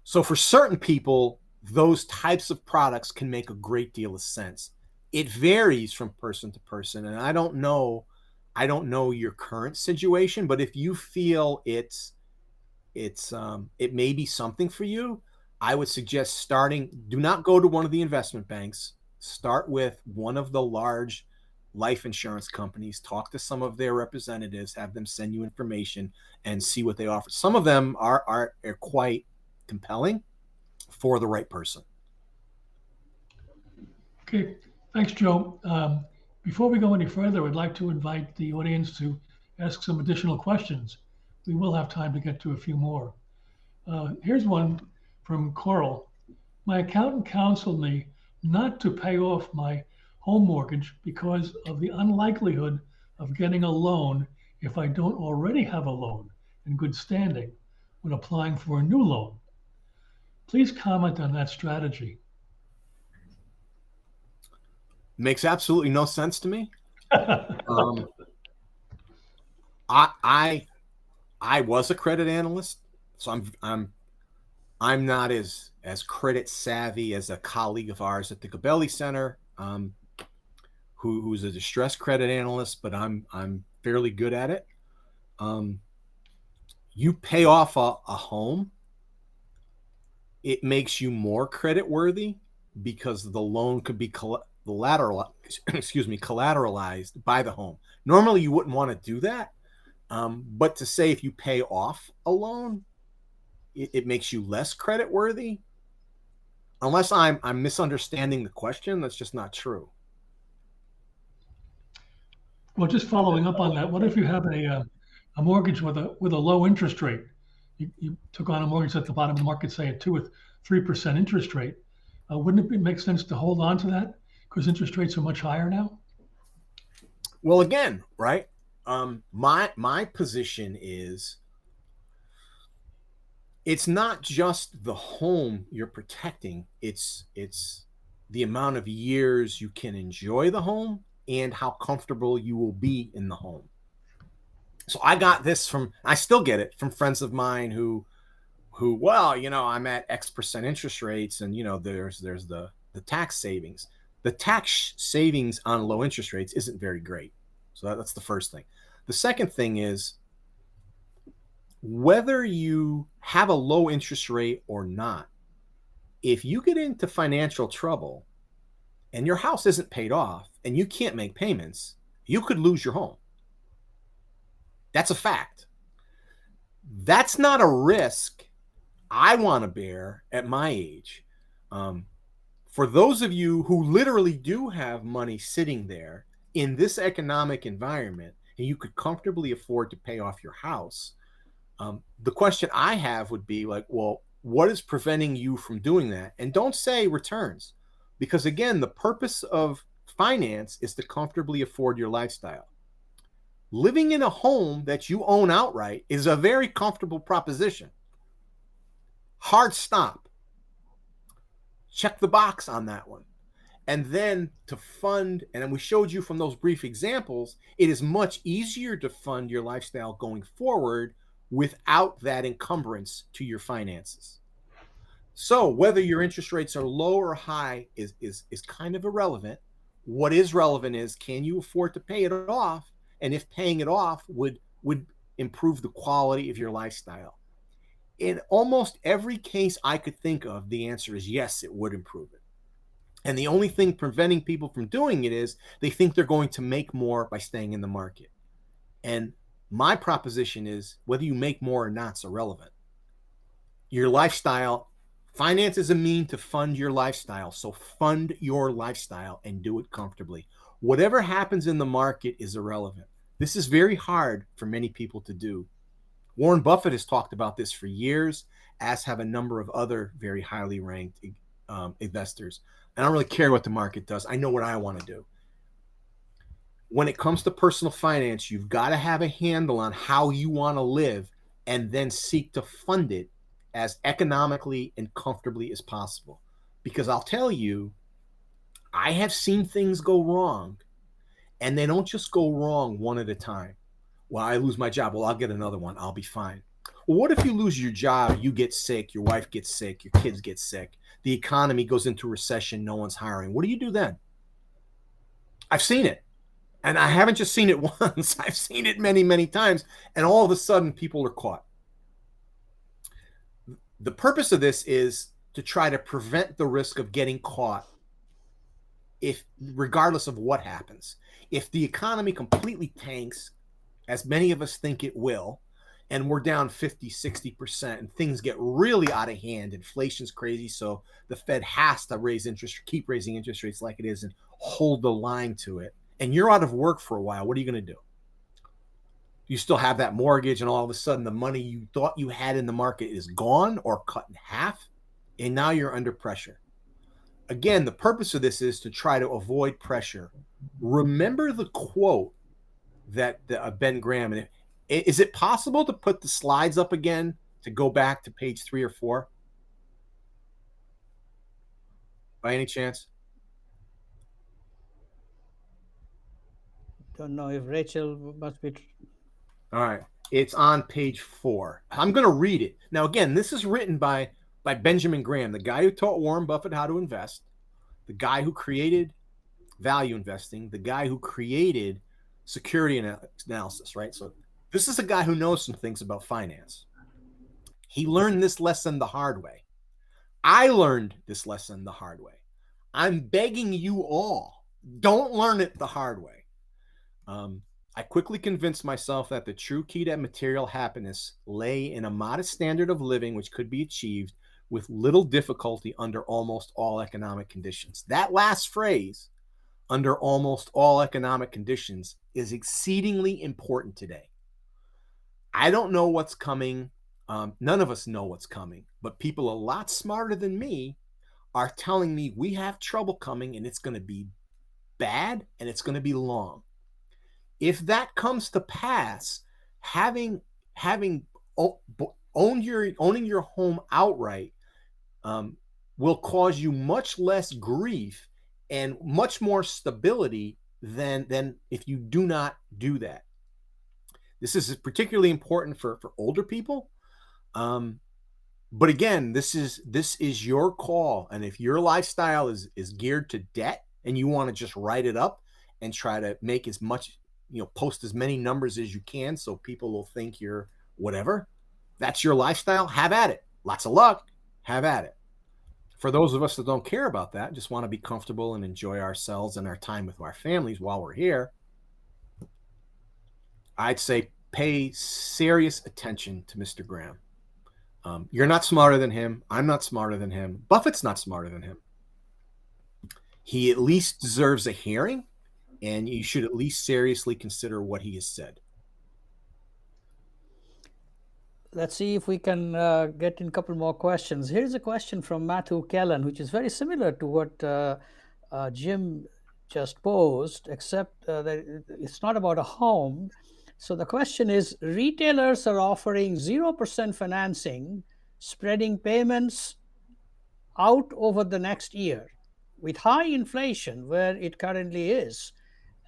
So for certain people, those types of products can make a great deal of sense. It varies from person to person, and I don't know your current situation, but if you feel it may be something for you, I would suggest do not go to one of the investment banks. Start with one of the large life insurance companies, talk to some of their representatives, have them send you information and see what they offer. Some of them are quite compelling for the right person. Okay, thanks, Joe. Before we go any further, I'd like to invite the audience to ask some additional questions. We will have time to get to a few more. Here's one from Coral. My accountant counseled me not to pay off my home mortgage because of the unlikelihood of getting a loan if I don't already have a loan in good standing when applying for a new loan. Please comment on that strategy. Makes absolutely no sense to me. I was a credit analyst, so I'm not as credit savvy as a colleague of ours at the Gabelli Center, who's a distressed credit analyst, but I'm fairly good at it. You pay off a home, it makes you more credit worthy because the loan could be collateralized by the home. Normally, you wouldn't want to do that, but to say if you pay off a loan, it makes you less credit worthy. Unless I'm misunderstanding the question, that's just not true. Well, just following up on that, what if you have a mortgage with a low interest rate? You took on a mortgage at the bottom of the market, say at 2 or 3% interest rate. Wouldn't it make sense to hold on to that because interest rates are much higher now? Well, again, right? My position is it's not just the home you're protecting. It's the amount of years you can enjoy the home and how comfortable you will be in the home. So I got this I still get it from friends of mine who, well, I'm at X% interest rates and, there's the tax savings. The tax savings on low interest rates isn't very great. So that's the first thing. The second thing is whether you have a low interest rate or not, if you get into financial trouble and your house isn't paid off and you can't make payments, you could lose your home. That's a fact. That's not a risk I want to bear at my age. For those of you who literally do have money sitting there in this economic environment and you could comfortably afford to pay off your house, the question I have would be like, well, what is preventing you from doing that? And don't say returns, because again, the purpose of finance is to comfortably afford your lifestyle. Living in a home that you own outright is a very comfortable proposition. Hard stop. Check the box on that one. And then to fund, and we showed you from those brief examples, it is much easier to fund your lifestyle going forward without that encumbrance to your finances. So whether your interest rates are low or high is kind of irrelevant. What is relevant is, can you afford to pay it off? And if paying it off would improve the quality of your lifestyle. In almost every case I could think of, the answer is yes, it would improve it. And the only thing preventing people from doing it is they think they're going to make more by staying in the market. And my proposition is whether you make more or not is irrelevant. Your lifestyle, finance is a mean to fund your lifestyle. So fund your lifestyle and do it comfortably. Whatever happens in the market is irrelevant. This is very hard for many people to do. Warren Buffett has talked about this for years, as have a number of other very highly ranked investors. I don't really care what the market does. I know what I want to do. When it comes to personal finance, you've got to have a handle on how you want to live and then seek to fund it as economically and comfortably as possible. Because I'll tell you, I have seen things go wrong, and they don't just go wrong one at a time. Well, I lose my job. Well, I'll get another one. I'll be fine. Well, what if you lose your job, you get sick, your wife gets sick, your kids get sick, the economy goes into recession, no one's hiring? What do you do then? I've seen it. And I haven't just seen it once. I've seen it many, many times. And all of a sudden, people are caught. The purpose of this is to try to prevent the risk of getting caught, regardless of what happens. If the economy completely tanks, as many of us think it will, and we're down 50, 60%, and things get really out of hand, inflation's crazy, so the Fed has to keep raising interest rates like it is and hold the line to it, and you're out of work for a while, what are you going to do? You still have that mortgage, and all of a sudden the money you thought you had in the market is gone or cut in half, and now you're under pressure. again, the purpose of this is to try to avoid pressure. Remember the quote that Ben Graham, and is it possible to put the slides up again to go back to page 3 or 4? By any chance? Don't know if Rachel must be. All right. It's on page 4. I'm going to read it. Now, again, this is written by Benjamin Graham, the guy who taught Warren Buffett how to invest, the guy who created value investing, the guy who created security analysis, right? So this is a guy who knows some things about finance. He learned this lesson the hard way. I learned this lesson the hard way. I'm begging you all, don't learn it the hard way. I quickly convinced myself that the true key to material happiness lay in a modest standard of living which could be achieved with little difficulty under almost all economic conditions. That last phrase, under almost all economic conditions, is exceedingly important today. I don't know what's coming. None of us know what's coming, but people a lot smarter than me are telling me we have trouble coming and it's going to be bad and it's going to be long. If that comes to pass, owning your home outright will cause you much less grief and much more stability than if you do not do that. This is particularly important for older people. But again, this is your call. And if your lifestyle is geared to debt and you want to just write it up and try to make as much, post as many numbers as you can so people will think you're whatever, that's your lifestyle, have at it. Lots of luck, have at it. For those of us that don't care about that, just want to be comfortable and enjoy ourselves and our time with our families while we're here, I'd say pay serious attention to Mr. Graham. You're not smarter than him. I'm not smarter than him. Buffett's not smarter than him. He at least deserves a hearing, and you should at least seriously consider what he has said. Let's see if we can get in a couple more questions. Here's a question from Matthew Kellen, which is very similar to what Jim just posed, except that it's not about a home. So the question is, retailers are offering 0% financing, spreading payments out over the next year. With high inflation, where it currently is,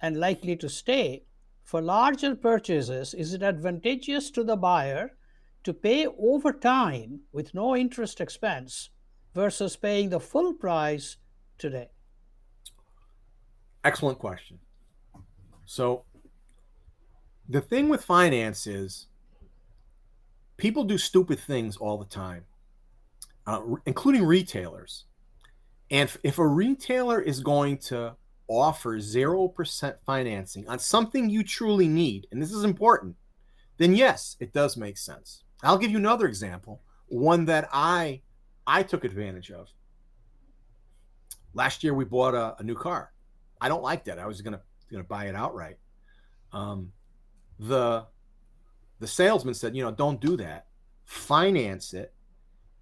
and likely to stay, for larger purchases, is it advantageous to the buyer to pay over time with no interest expense versus paying the full price today? Excellent question. So the thing with finance is people do stupid things all the time, including retailers. And if a retailer is going to offer 0% financing on something you truly need, and this is important, then yes, it does make sense. I'll give you another example, one that I took advantage of. Last year we bought a new car. I don't like that. I was gonna buy it outright. The salesman said, don't do that. Finance it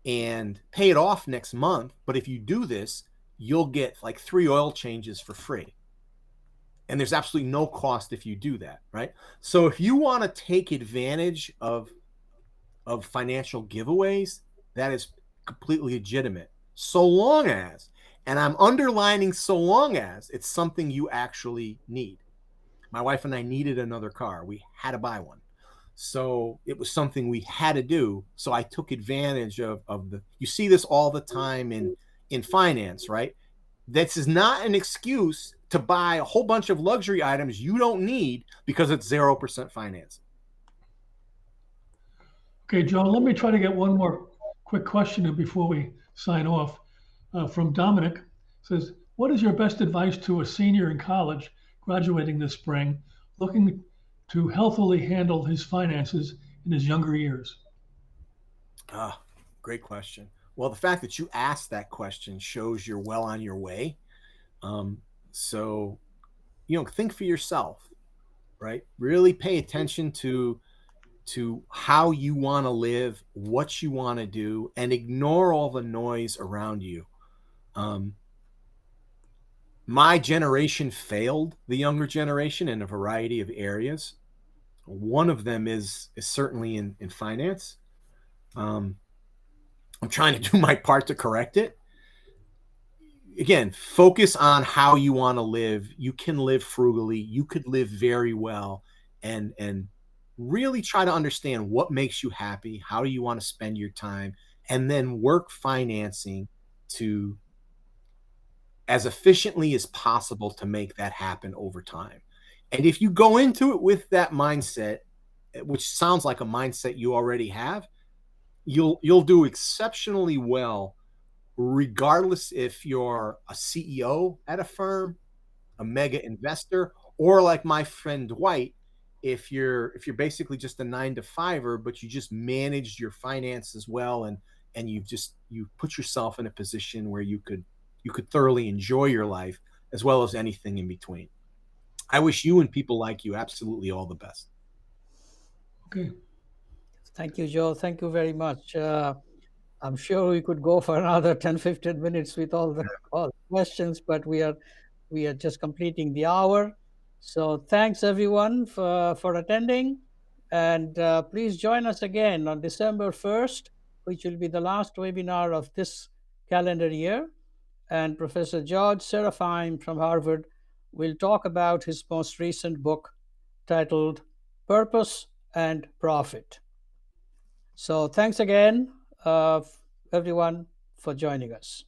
and pay it off next month. But if you do this, you'll get like 3 oil changes for free. And there's absolutely no cost if you do that, right? So if you want to take advantage of financial giveaways, that is completely legitimate. So long as, and I'm underlining so long as, it's something you actually need. My wife and I needed another car. We had to buy one. So it was something we had to do. So I took advantage of you see this all the time in finance, right? This is not an excuse to buy a whole bunch of luxury items you don't need because it's 0% financing. Okay, Joe, let me try to get one more quick question before we sign off. From Dominic. It says, what is your best advice to a senior in college graduating this spring, looking to healthily handle his finances in his younger years? Great question. Well, the fact that you asked that question shows you're well on your way. So, think for yourself, right? Really pay attention to how you want to live, what you want to do, and ignore all the noise around you. My generation failed the younger generation in a variety of areas. One of them is certainly in finance. I'm trying to do my part to correct it. Again, focus on how you want to live. You can live frugally. You could live very well, and really try to understand what makes you happy. How do you want to spend your time, and then work financing to as efficiently as possible to make that happen over time. And if you go into it with that mindset, which sounds like a mindset you already have, you'll do exceptionally well regardless if you're a CEO at a firm, a mega investor, or like my friend Dwight, if you're basically just a 9 to 5er, but you just managed your finances well, and you put yourself in a position where you could thoroughly enjoy your life as well as anything in between. I wish you and people like you absolutely all the best. Okay. Thank you, Joe. Thank you very much. I'm sure we could go for another 10, 15 minutes with all the questions, but we are just completing the hour. So thanks everyone for attending. And please join us again on December 1st, which will be the last webinar of this calendar year. And Professor George Serafine from Harvard will talk about his most recent book titled Purpose and Profit. So thanks again, everyone, for joining us.